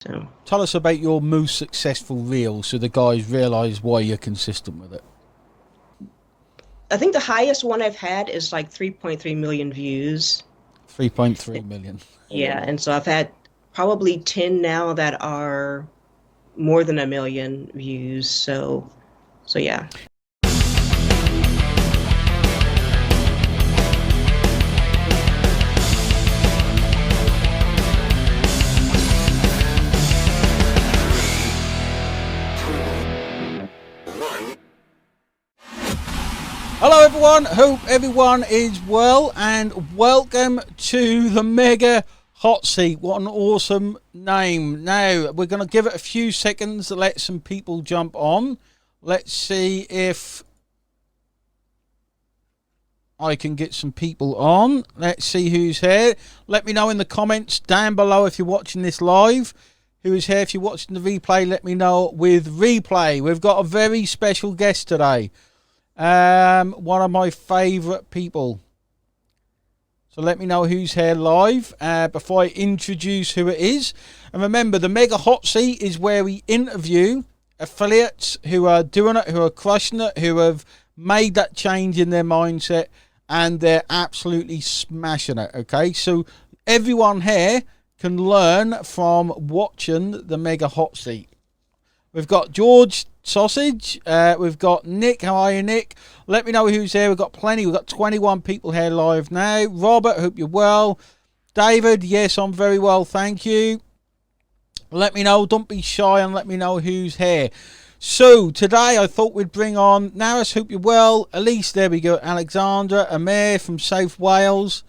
So Tell us about your most successful reel so the guys realise why you're consistent with it. I think the highest one I've had is like 3.3 million views. 3.3 million. Yeah, and so I've had probably 10 now that are more than a million views. So yeah. Hello everyone, hope everyone is well and welcome to the Mega Hot Seat. What an awesome name. Now we're going to give it a few seconds to let some people jump on. Let's see if I can get some people on. Let's see who's here. Let me know in the comments down below if you're watching this live. Who is here? If you're watching the replay, let me know with replay. We've got a very special guest today. One of my favourite people. So let me know who's here live before I introduce who it is. And remember, the Mega Hot Seat is where we interview affiliates who are doing it, who are crushing it, who have made that change in their mindset, and they're absolutely smashing it. Okay, so everyone here can learn from watching the Mega Hot Seat. We've got George Sausage. We've got Nick. How are you, Nick? Let me know who's here. We've got plenty. We've got 21 people here live now. Robert, hope you're well. David, yes, I'm very well, thank you. Let me know. Don't be shy and let me know who's here. So, today I thought we'd bring on Naris, hope you're well. Elise, there we go. Alexandra, Amir from South Wales.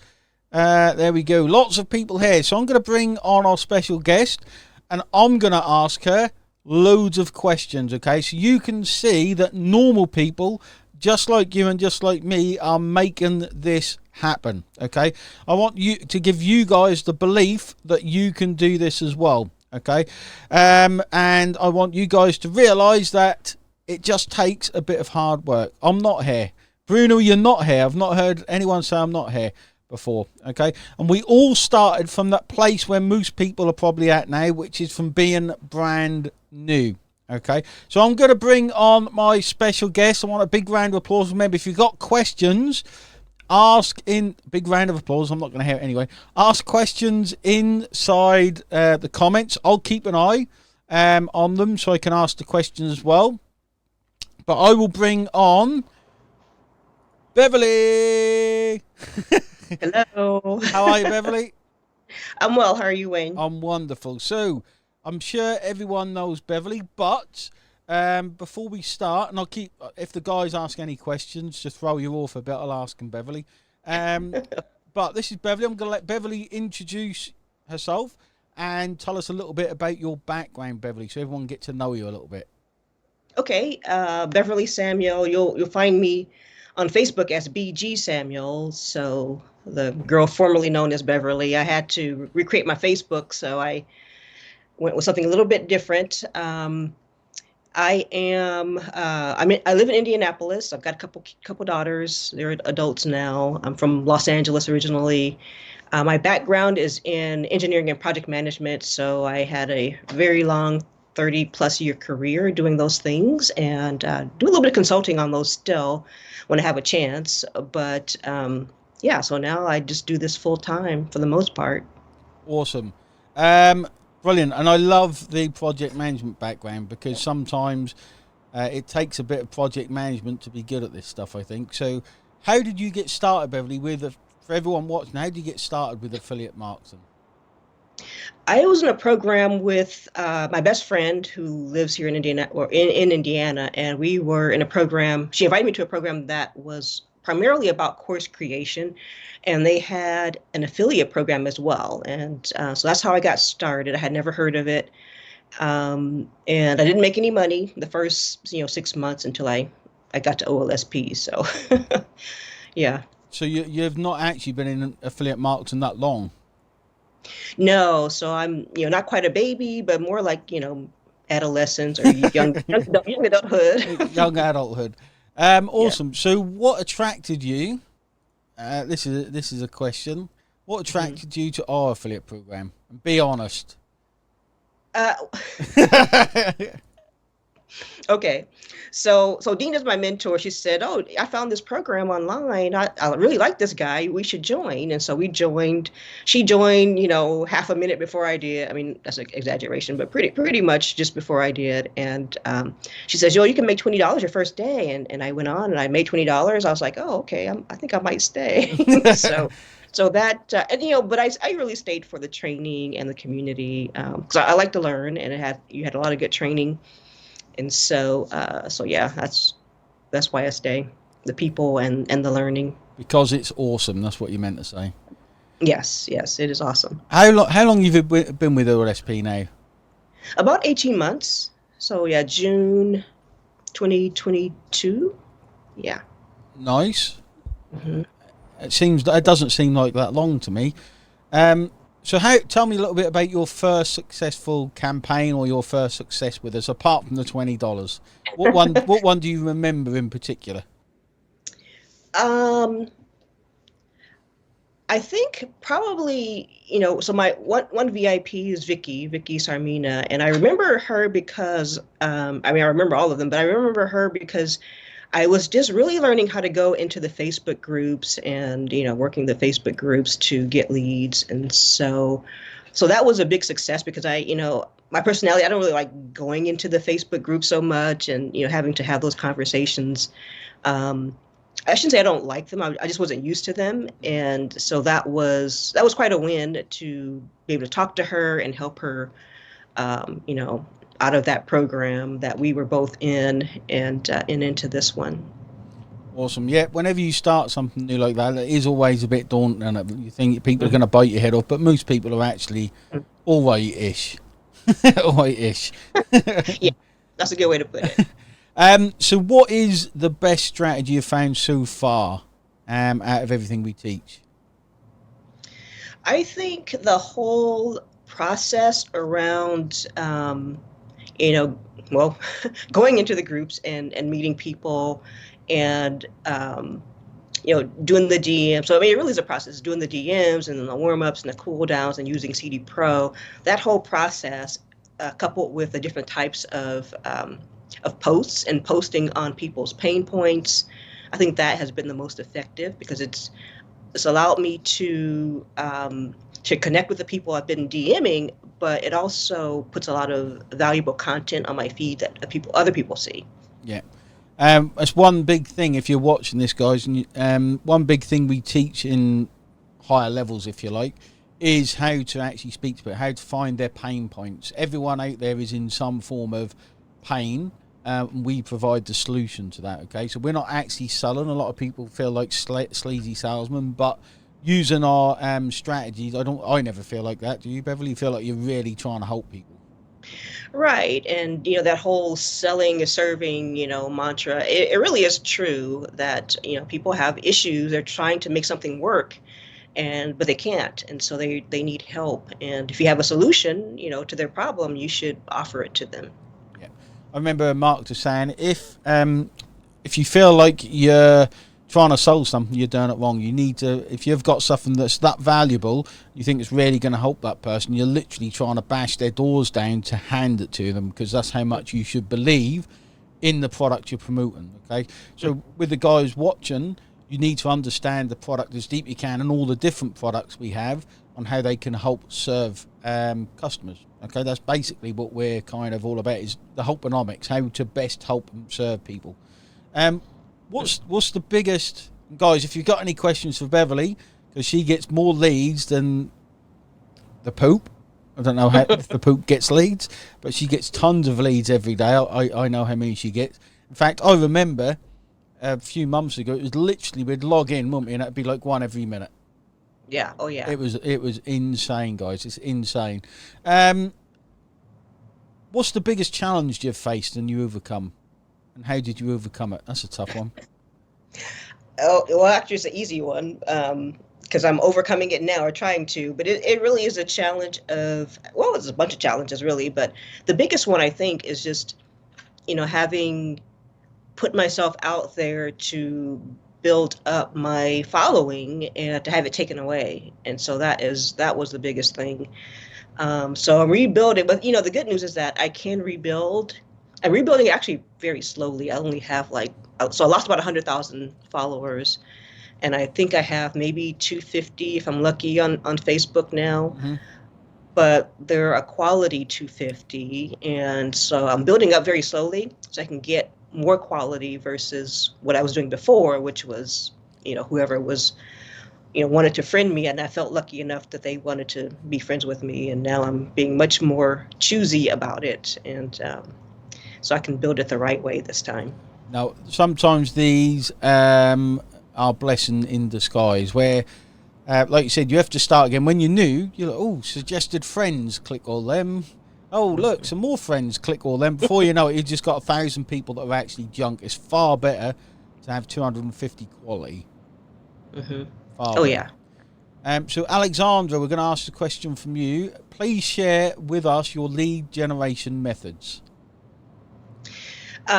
There we go. Lots of people here. So, I'm going to bring on our special guest and I'm going to ask her loads of questions, okay? So you can see that normal people just like you and just like me are making this happen, okay? I want you to give you guys the belief that you can do this as well, okay? And I want you guys to realize that it just takes a bit of hard work. I'm not here. Bruno, you're not here. I've not heard anyone say I'm not here before, okay? And we all started from that place where most people are probably at now, which is from being brand new, okay? So I'm going to bring on my special guest. I want a big round of applause. Remember, if you've got questions, ask in big round of applause. I'm not going to hear it anyway. Ask questions inside the comments. I'll keep an eye on them so I can ask the questions as well. But I will bring on Beverly. Hello. How are you, Beverly? I'm well. How are you, Wayne? I'm wonderful. So, I'm sure everyone knows Beverly, but before we start, and I'll keep, if the guys ask any questions, just throw you off a bit, I'll ask them, Beverly. But this is Beverly. I'm going to let Beverly introduce herself and tell us a little bit about your background, Beverly, so everyone get to know you a little bit. Okay, Beverly Samuel. You'll find me on Facebook as BG Samuel. So the girl formerly known as Beverly. I had to recreate my Facebook, so I went with something a little bit different. I live in Indianapolis. I've got a couple daughters. They're adults now. I'm from Los Angeles originally. My background is in engineering and project management, so I had a very long 30 plus year career doing those things and do a little bit of consulting on those still when I have a chance. But yeah, so now I just do this full time for the most part. Awesome. Brilliant. And I love the project management background because sometimes it takes a bit of project management to be good at this stuff, I think. So how did you get started, Beverly, for everyone watching, how did you get started with affiliate marketing? I was in a program with my best friend who lives here in Indiana, or in Indiana, and we were in a program. She invited me to a program that was primarily about course creation, and they had an affiliate program as well. And so that's how I got started. I had never heard of it, and I didn't make any money the first 6 months until I got to OLSP. So yeah. So you've not actually been in affiliate marketing that long? No, so I'm, not quite a baby, but more like, adolescence or young adulthood. Young adulthood. Yeah. Awesome. So what attracted you? This is a question. What Mhm. attracted you to our affiliate program? And be honest. Uh, Okay. So Dina's my mentor. She said, "Oh, I found this program online. I really like this guy. We should join." And so we joined. She joined, half a minute before I did. I mean, that's an exaggeration, but pretty much just before I did. And she says, "Yo, you can make $20 your first day." And I went on and I made $20. I was like, "Oh, okay. I think I might stay." So that and but I really stayed for the training and the community because I like to learn, and you had a lot of good training. And so yeah, that's why I stay. The people and the learning. Because it's awesome. That's what you meant to say. Yes, it is awesome. How long have you been with OSP now? About 18 months. So yeah, June 2022. Yeah. Nice. hmm It doesn't seem like that long to me. So tell me a little bit about your first successful campaign or your first success with us, apart from the $20. What one do you remember in particular? Um, I think probably, so my one VIP is Vicky Sarmina, and I remember her because I mean I remember all of them, but I remember her because I was just really learning how to go into the Facebook groups and, working the Facebook groups to get leads. And so that was a big success because my personality, I don't really like going into the Facebook group so much and, having to have those conversations. Um, I shouldn't say I don't like them. I just wasn't used to them. And so that was quite a win to be able to talk to her and help her um, you know, out of that program that we were both in and into this one. Awesome. Yeah, whenever you start something new like that, it is always a bit daunting. And you think people are going to bite your head off, but most people are actually all right-ish. All right-ish. Yeah, that's a good way to put it. So what is the best strategy you've found so far out of everything we teach? I think the whole process around, you know, well, going into the groups and meeting people and, doing the DM. So, I mean, it really is a process, doing the DMs and then the warm ups and the cool downs and using CD Pro. That whole process, coupled with the different types of posts and posting on people's pain points, I think that has been the most effective because it's allowed me to connect with the people I've been DMing, but it also puts a lot of valuable content on my feed that other people see. Yeah. That's one big thing if you're watching this, guys. And one big thing we teach in higher levels, if you like, is how to actually speak to people, how to find their pain points. Everyone out there is in some form of pain. We provide the solution to that. Okay, so we're not actually selling. A lot of people feel like sleazy salesmen, but using our strategies, I never feel like that. Do you, Beverly? You feel like you're really trying to help people? Right. And, that whole selling is serving, mantra, it really is true that, people have issues. They're trying to make something work but they can't. And so they need help. And if you have a solution, to their problem, you should offer it to them. Yeah, I remember Mark just saying if you feel like you're trying to solve something, you're doing it wrong. You need to, if you've got something that's that valuable, you think it's really going to help that person, you're literally trying to bash their doors down to hand it to them because that's how much you should believe in the product you're promoting. Okay, so with the guys watching, you need to understand the product as deep you can and all the different products we have on how they can help serve customers. Okay, that's basically what we're kind of all about, is the helponomics, how to best help and serve people. Um, what's the biggest, guys? If you've got any questions for Beverly, because she gets more leads than the poop. I don't know how if the poop gets leads, but she gets tons of leads every day. I know how many she gets. In fact, I remember a few months ago, it was literally we'd log in, wouldn't we, and it'd be like one every minute. Yeah. Oh, yeah. It was insane, guys. It's insane. What's the biggest challenge you've faced and you overcome, and how did you overcome it? That's a tough one. Oh, well, actually, it's an easy one because I'm overcoming it now or trying to. But it really is a challenge well, it's a bunch of challenges, really. But the biggest one, I think, is just, having put myself out there to build up my following and to have it taken away. And so that was the biggest thing. So I'm rebuilding, but the good news is that I can rebuild. I'm rebuilding actually very slowly. I only have so I lost about 100,000 followers, and I think I have maybe 250 if I'm lucky on Facebook now. Hmm. But they're a quality 250, and so I'm building up very slowly so I can get more quality versus what I was doing before, which was whoever was wanted to friend me, and I felt lucky enough that they wanted to be friends with me, and now I'm being much more choosy about it, and so I can build it the right way this time. Now, sometimes these are blessing in disguise, where, like you said, you have to start again. When you're new, you're like, oh, suggested friends, click all them. Oh, look, some more friends, click all them. Before you know it, you've just got 1,000 people that are actually junk. It's far better to have 250 quality. Hmm. Far Oh better. yeah. So, Alexandra, we're going to ask a question from you. Please share with us your lead generation methods.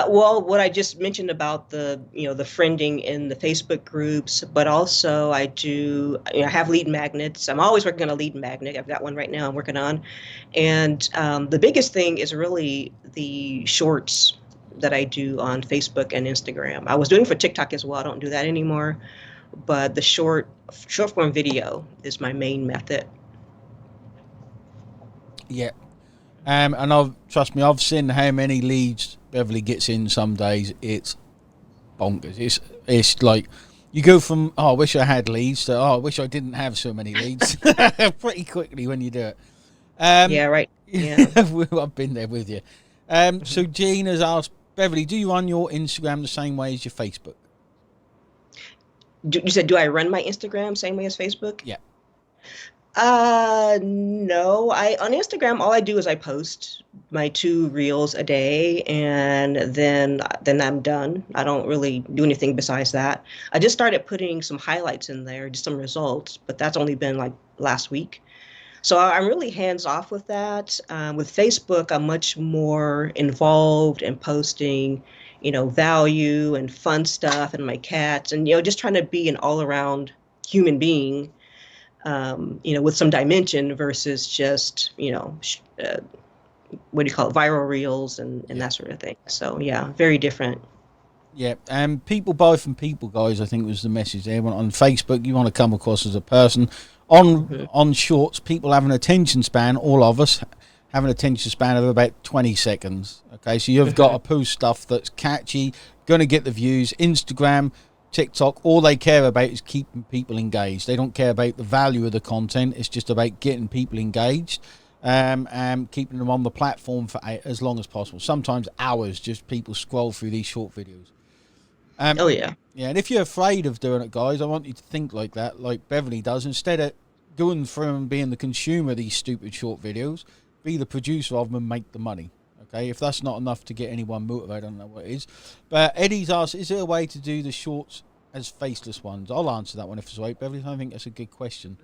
Well, what I just mentioned about the friending in the Facebook groups, but also I do, I have lead magnets. I'm always working on a lead magnet. I've got one right now I'm working on. And the biggest thing is really the shorts that I do on Facebook and Instagram. I was doing for TikTok as well. I don't do that anymore, but the short form video is my main method. Yeah. And trust me, I've seen how many leads Beverly gets in some days. It's bonkers. It's like you go from I wish I had leads to I wish I didn't have so many leads pretty quickly when you do it. Um, Yeah, right. Yeah. I've been there with you. So Mhm. Jean has asked Beverly, do you run your Instagram the same way as your Facebook? You said, do I run my Instagram same way as Facebook? Yeah. No. I On Instagram, all I do is I post my two reels a day, and then I'm done. I don't really do anything besides that. I just started putting some highlights in there, just some results, but that's only been like last week. So I'm really hands off with that. With Facebook, I'm much more involved in posting, value and fun stuff and my cats, and just trying to be an all around human being, with some dimension versus just, what do you call it, viral reels and Yeah. that sort of thing. So yeah, very different. Yeah, people buy from people, guys. I think was the message there. On Facebook, you want to come across as a person. Hmm. On shorts, people have an attention span. All of us have an attention span of about 20 seconds. Okay, so you've got Hmm. to post stuff that's catchy, going to get the views. Instagram, TikTok, all they care about is keeping people engaged. They don't care about the value of the content. It's just about getting people engaged, and keeping them on the platform for as long as possible. Sometimes hours, just people scroll through these short videos. Um, Oh yeah. yeah, and if you're afraid of doing it, guys, I want you to think like that, like Beverly does. Instead of going through and being the consumer of these stupid short videos, be the producer of them and make the money. Okay, if that's not enough to get anyone motivated, I don't know what it is. But Eddie's asked, is there a way to do the shorts as faceless ones? I'll answer that one if it's right, Beverly. I think that's a good question.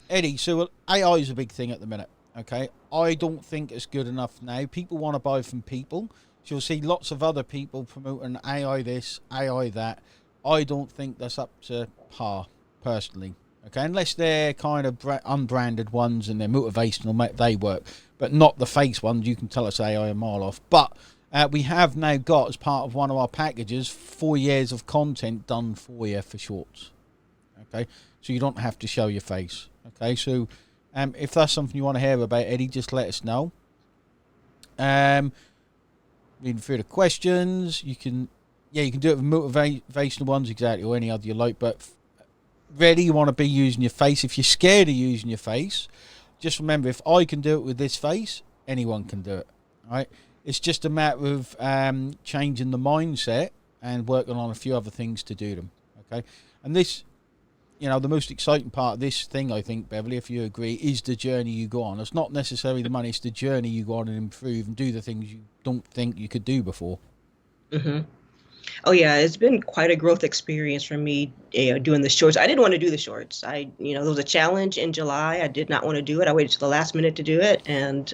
Eddie, so AI is a big thing at the minute. Okay, I don't think it's good enough now. People want to buy from people. So you'll see lots of other people promoting AI this, AI that. I don't think that's up to par, personally. Okay, unless they're kind of unbranded ones and they're motivational, they work, but not the face ones. You can tell us AI a mile off. But we have now got, as part of one of our packages, 4 years of content done for you for shorts. Okay, so you don't have to show your face. Okay, so if that's something you want to hear about, Eddie, just let us know. Reading through the questions, you can do it with motivational ones, exactly, or any other you like. But really, you want to be using your face. If you're scared of using your face, just remember, if I can do it with this face, anyone can do it. All right, it's just a matter of changing the mindset and working on a few other things to do them. Okay, and this, the most exciting part of this thing, I think, Beverly, if you agree, is the journey you go on. It's not necessarily the money, it's the journey you go on and improve and do the things you don't think you could do before. Hmm. Oh yeah, it's been quite a growth experience for me, doing the shorts. I didn't want to do the shorts. There was a challenge in July. I did not want to do it. I waited to the last minute to do it, and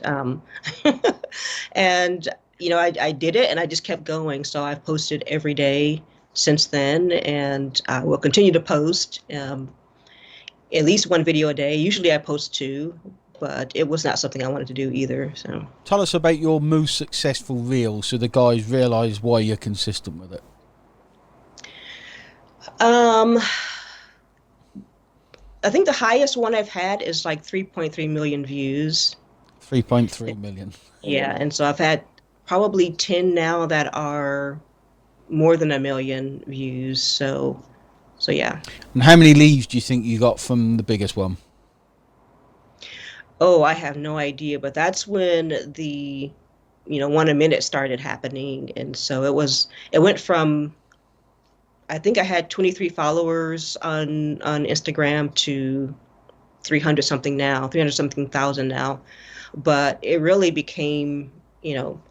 and I did it, and I just kept going. So I've posted every day since then, and I will continue to post at least one video a day. Usually I post two, but it was not something I wanted to do either. So, Tell us about your most successful reel so the guys realise why you're consistent with it. um, I think the highest one I've had is like 3.3 million views. 3.3 million. Yeah, and so I've had probably 10 now that are more than a million views. So yeah. And how many leads do you think you got from the biggest one? Oh, I have no idea, but that's when the, one a minute started happening. And so it went from, I think I had 23 followers on Instagram to 300 something now, 300 something thousand now. But it really became,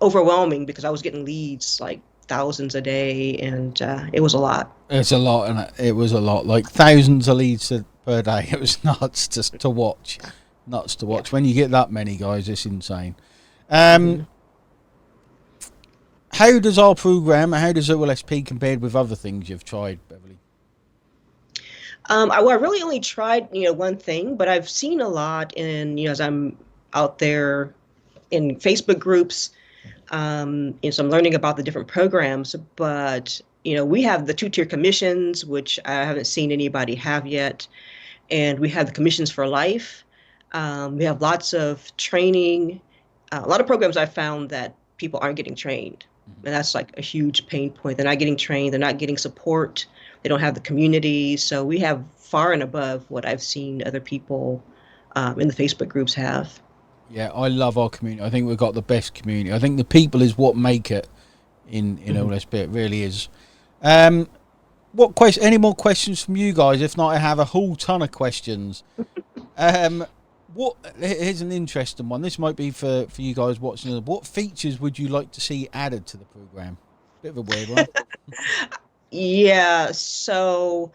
overwhelming because I was getting leads like thousands a day, and it was a lot. It's a lot, and it was a lot, like thousands of leads per day. It was nuts to watch, nuts to Yeah. watch. When you get that many guys, it's insane. hmm How does our program, how does OLSP compared with other things you've tried, Beverly? I really only tried, one thing, but I've seen a lot in, as I'm out there in Facebook groups. So I'm learning about the different programs, but we have the two-tier commissions, which I haven't seen anybody have yet, and we have the commissions for life. We have lots of training. A lot of programs I found that people aren't getting trained, Mm-hmm. and that's like a huge pain point. They're not getting trained. They're not getting support. They don't have the community. So we have far and above what I've seen other people in the Facebook groups have. Yeah, I love our community. I think we've got the best community. I think the people is what make it in Mhm. OLSP. It really is. Um, what question? Any more questions from you guys? If not, I have a whole ton of questions. Um, what? Here's an interesting one. This might be for you guys watching. What features would you like to see added to the program? Bit of a weird one. Yeah, so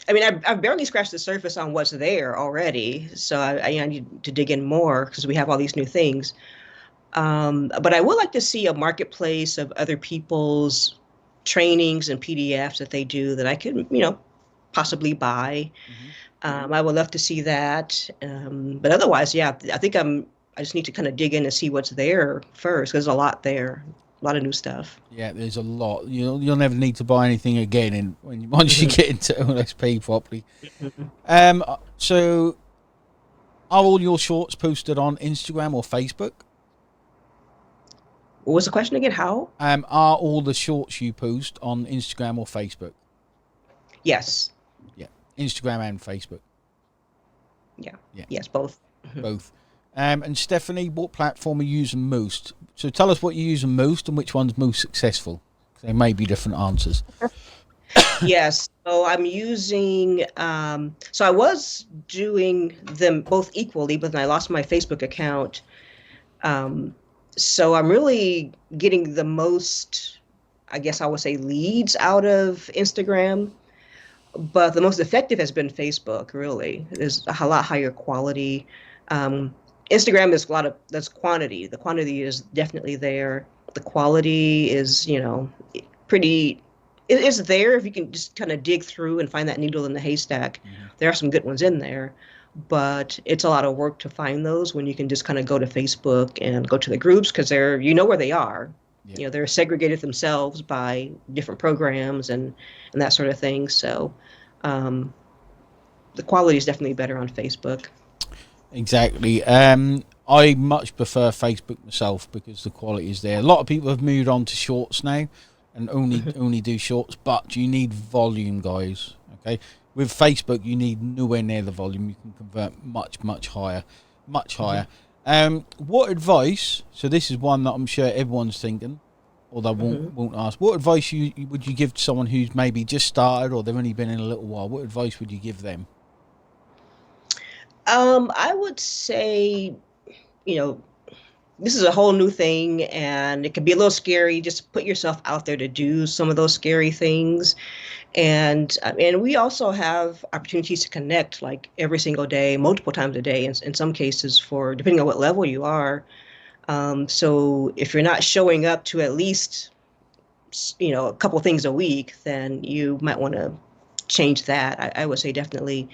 I mean, I've barely scratched the surface on what's there already. So I need to dig in more because we have all these new things. But I would like to see a marketplace of other people's trainings and PDFs that they do that I could, possibly buy. Hmm. I would love to see that. But otherwise, yeah, I think I just need to kind of dig in and see what's there first. 'Cause there's a lot there, a lot of new stuff. Yeah, there's a lot. You'll never need to buy anything again once you hmm get into OLSP properly. hmm So are all your shorts posted on Instagram or Facebook? What was the question again? How? Are all the shorts you post on Instagram or Facebook? Yes. Yeah, Instagram and Facebook. Yeah. Yeah, Yes, both. both. And Stephanie, what platform are you using most? So tell us what you're using most and which one's most successful. There may be different answers. Yes. So I'm using, so I was doing them both equally, but then I lost my Facebook account. Um, so I'm really getting the most, I guess I would say, leads out of Instagram, but the most effective has been Facebook, really. There's a lot higher quality. Um, Instagram is a lot of, that's quantity. The quantity is definitely there. The quality is, pretty, it's there if you can just kind of dig through and find that needle in the haystack. Hmm. There are some good ones in there, but it's a lot of work to find those when you can just kind of go to Facebook and go to the groups because they're, where they are. Yeah, They're segregated themselves by different programs and that sort of thing. So um, the quality is definitely better on Facebook. exactly. I much prefer Facebook myself because the quality is there. A lot of people have moved on to shorts now and only do shorts, but you need volume, guys. Okay, with Facebook, you need nowhere near the volume. You can convert much higher, much Mhm, higher. What advice? So this is one that I'm sure everyone's thinking, or they mhm. won't ask. What advice would you give to someone who's maybe just started or they've only been in a little while? What advice would you give them? I would say, you know, this is a whole new thing and it can be a little scary. Just put yourself out there to do some of those scary things. And we also have opportunities to connect like every single day, multiple times a day, in some cases for depending on what level you are. So if you're not showing up to at least, a couple things a week, then you might want to change that. I would say definitely.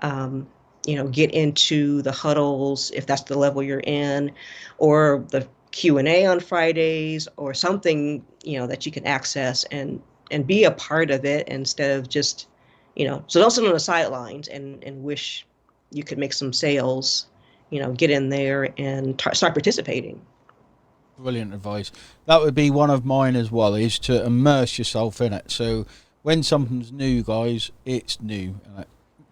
Um, get into the huddles if that's the level you're in, or the Q&A on Fridays, or something, that you can access and be a part of it instead of just, so don't sit on the sidelines and wish you could make some sales, get in there and start participating. Brilliant advice. That would be one of mine as well, is to immerse yourself in it. So when something's new, guys, it's new.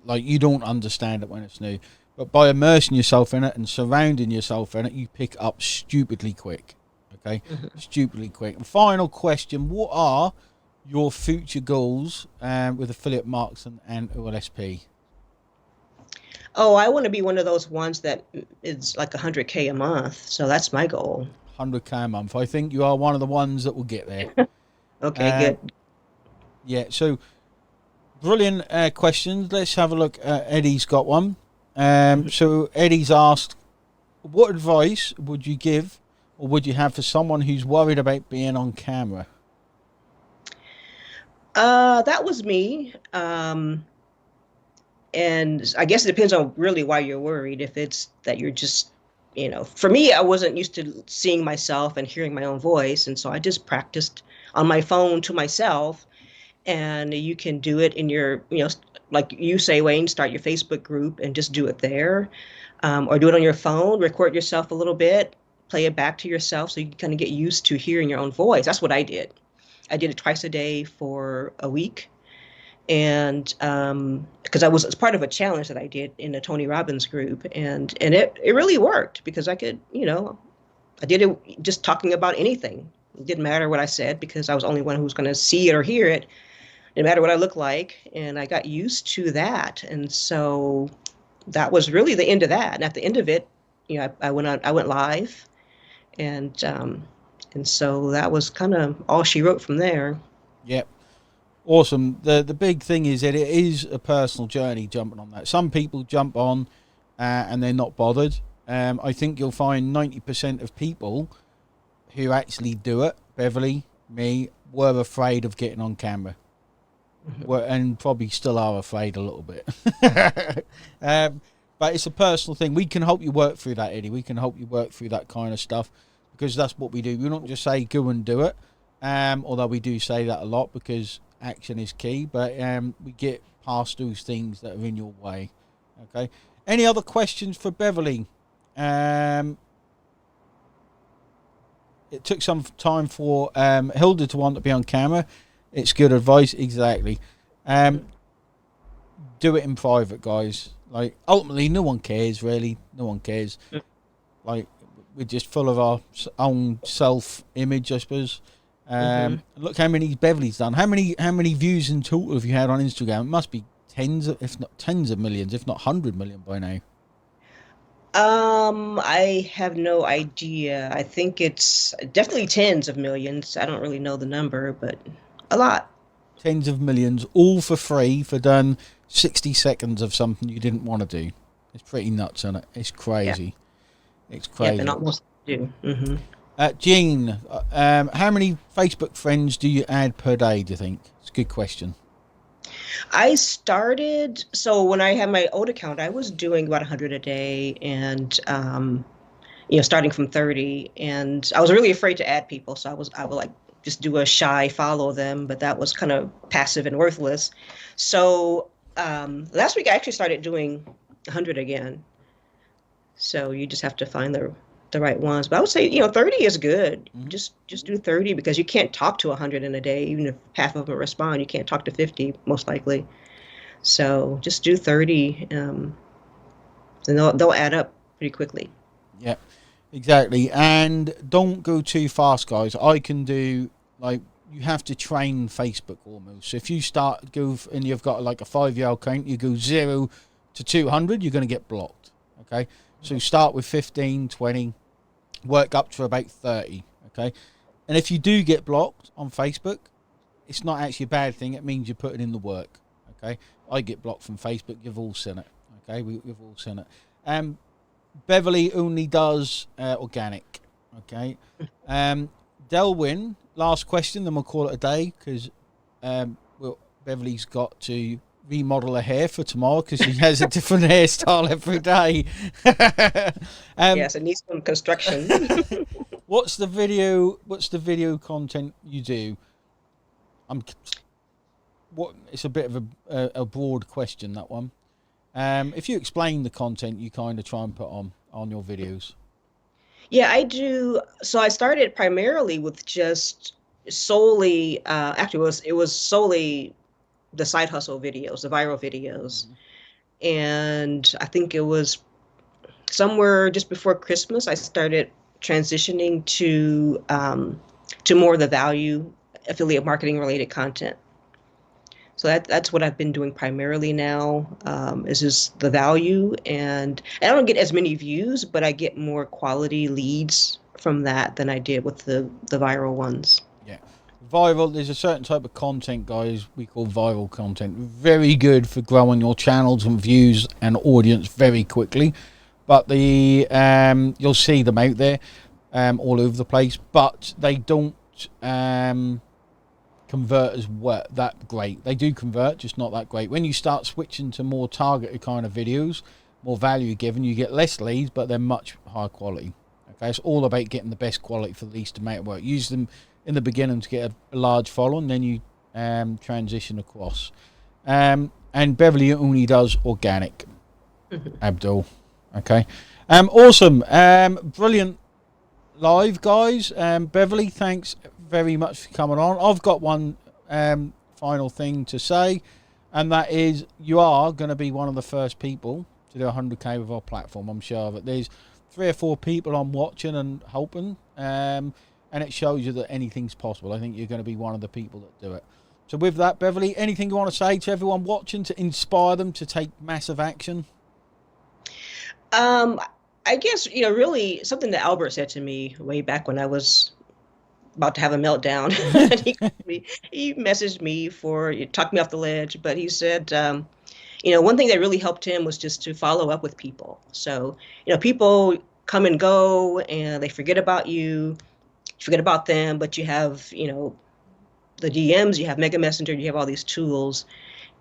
Like, you don't understand it when it's new. But by immersing yourself in it and surrounding yourself in it, you pick up stupidly quick. Okay? Mhm. Stupidly quick. And final question, what are your future goals with affiliate marketing and OLSP? Oh, I want to be one of those ones that is like 100K a month. So that's my goal. 100K a month. I think you are one of the ones that will get there. Okay, Um, good. yeah, so brilliant questions. Let's have a look. Eddie's got one. Mhm. So Eddie's asked, what advice would you give or would you have for someone who's worried about being on camera? That was me. And I guess it depends on really why you're worried. If it's that you're just, for me, I wasn't used to seeing myself and hearing my own voice. And so I just practiced on my phone to myself. And you can do it in your, like you say, Wayne, start your Facebook group and just do it there. Or do it on your phone, record yourself a little bit, play it back to yourself so you can kind of get used to hearing your own voice. That's what I did. I did it twice a day for a week, and because I was it's part of a challenge that I did in the Tony Robbins group, and it really worked because I could, I did it just talking about anything. It didn't matter what I said because I was the only one who was going to see it or hear it. It didn't matter what I looked like, and I got used to that. And so that was really the end of that. And at the end of it, I went live, and so that was kind of all she wrote from there. Yep. Awesome. The big thing is that it is a personal journey jumping on that. Some people jump on and they're not bothered. I think you'll find 90% of people who actually do it, Beverly, me, were afraid of getting on camera. Mhm. Were, and probably still are afraid a little bit. um, but it's a personal thing. We can help you work through that, Eddie. We can help you work through that kind of stuff because that's what we do. We don't just say go and do it, although we do say that a lot because action is key. But we get past those things that are in your way. Okay. Any other questions for Beverly? Um, it took some time for Hilda to want to be on camera. It's good advice, exactly. Um, do it in private, guys. Like, ultimately, no one cares, really. No one cares. Like, we're just full of our own self-image, I suppose. Mhm. Look how many Beverly's done. How many views in total have you had on Instagram? It must be tens, if not tens of millions, if not 100 million by now. I have no idea. I think it's definitely tens of millions. I don't really know the number, but a lot. Tens of millions, all for free for done 60 seconds of something you didn't want to do. It's pretty nuts, isn't it? It's Yeah. crazy. It's Yep, and crazy. almost do. Jean, how many Facebook friends do you add per day, do you think? It's a good question. I started, so when I had my old account, I was doing about 100 a day, and starting from 30, and I was really afraid to add people, so I would like just do a shy follow them, but that was kind of passive and worthless. So last week I actually started doing 100 again. So you just have to find the right ones. But I would say, 30 is good. Mm-hmm. Just do 30 because you can't talk to 100 in a day, even if half of them respond. You can't talk to 50 most likely. So just do 30, and they'll add up pretty quickly. Yeah, exactly. And don't go too fast, guys. I can do, like, you have to train Facebook almost. So if you and you've got like a 5 year account, you go 0 to 200, you're going to get blocked. Okay. So start with 15, 20, work up to about 30. Okay. And if you do get blocked on Facebook, it's not actually a bad thing. It means you're putting in the work. Okay. I get blocked from Facebook. You've all seen it. Okay. We've all seen it. Um, Beverly only does organic. Okay. Um, Delwyn, last question, then we'll call it a day because Beverly's got to remodel her hair for tomorrow because she has a different hairstyle every day. Yes, it needs some construction. What's the video content you do? I'm what it's a bit of a broad question, that one. If you explain the content you kind of try and put on your videos. Yeah, I do. So I started primarily with just solely, actually, it was solely the side hustle videos, the viral videos. Mhm. And I think it was somewhere just before Christmas, I started transitioning to more of the value affiliate marketing related content. So that's what I've been doing primarily now, is just the value, and I don't get as many views, but I get more quality leads from that than I did with the viral ones. Yeah. Viral, there's a certain type of content, guys, we call viral content. Very good for growing your channels and views and audience very quickly. But you'll see them out there all over the place, but they don't convert as that great. They do convert, just not that great. When you start switching to more targeted kind of videos, more value given, you get less leads, but they're much higher quality. Okay, it's all about getting the best quality for the least amount of work. Use them in the beginning to get a large following, then you transition across. And Beverly only does organic. Mhm. Abdul. Okay. Awesome. Brilliant live, guys. Beverly, thanks very much for coming on. I've got one final thing to say, and that is you are going to be one of the first people to do 100k with our platform. I'm sure of it. There's 3 or 4 people I'm watching and hoping, and it shows you that anything's possible. I think you're going to be one of the people that do it. So with that, Beverly, anything you want to say to everyone watching to inspire them to take massive action? Um, I guess, really something that Albert said to me way back when I was about to have a meltdown. And he messaged me he talked me off the ledge, but he said, one thing that really helped him was just to follow up with people. So, people come and go and they forget about you, forget about them, but you have, the DMs, you have Mega Messenger, you have all these tools.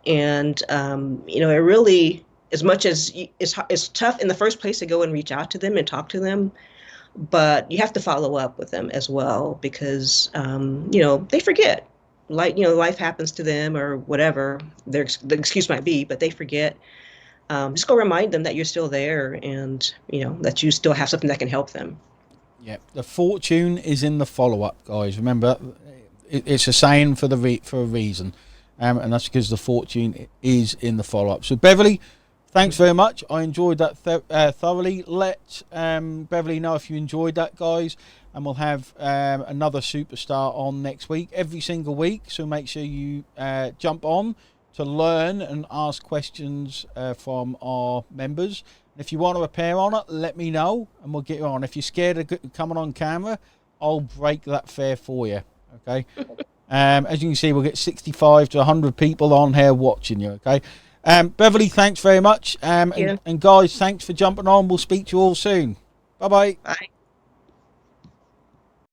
And, it really, as much as it's tough in the first place to go and reach out to them and talk to them, but you have to follow up with them as well because, they forget. Like, life happens to them or whatever the excuse might be, but they forget. Just go remind them that you're still there and, that you still have something that can help them. Yeah, the fortune is in the follow-up, guys. Remember, it's a saying for a reason, and that's because the fortune is in the follow-up. So, Beverly, thanks very much. I enjoyed that thoroughly. Let Beverly know if you enjoyed that, guys, and we'll have another superstar on next week, every single week. So make sure you jump on to learn and ask questions from our members. If you want to appear on it, let me know and we'll get you on. If you're scared of coming on camera, I'll break that fear for you. Okay. As you can see, we'll get 65 to 100 people on here watching you. Okay. Beverly, thanks very much. And guys, thanks for jumping on. We'll speak to you all soon. Bye-bye. Bye.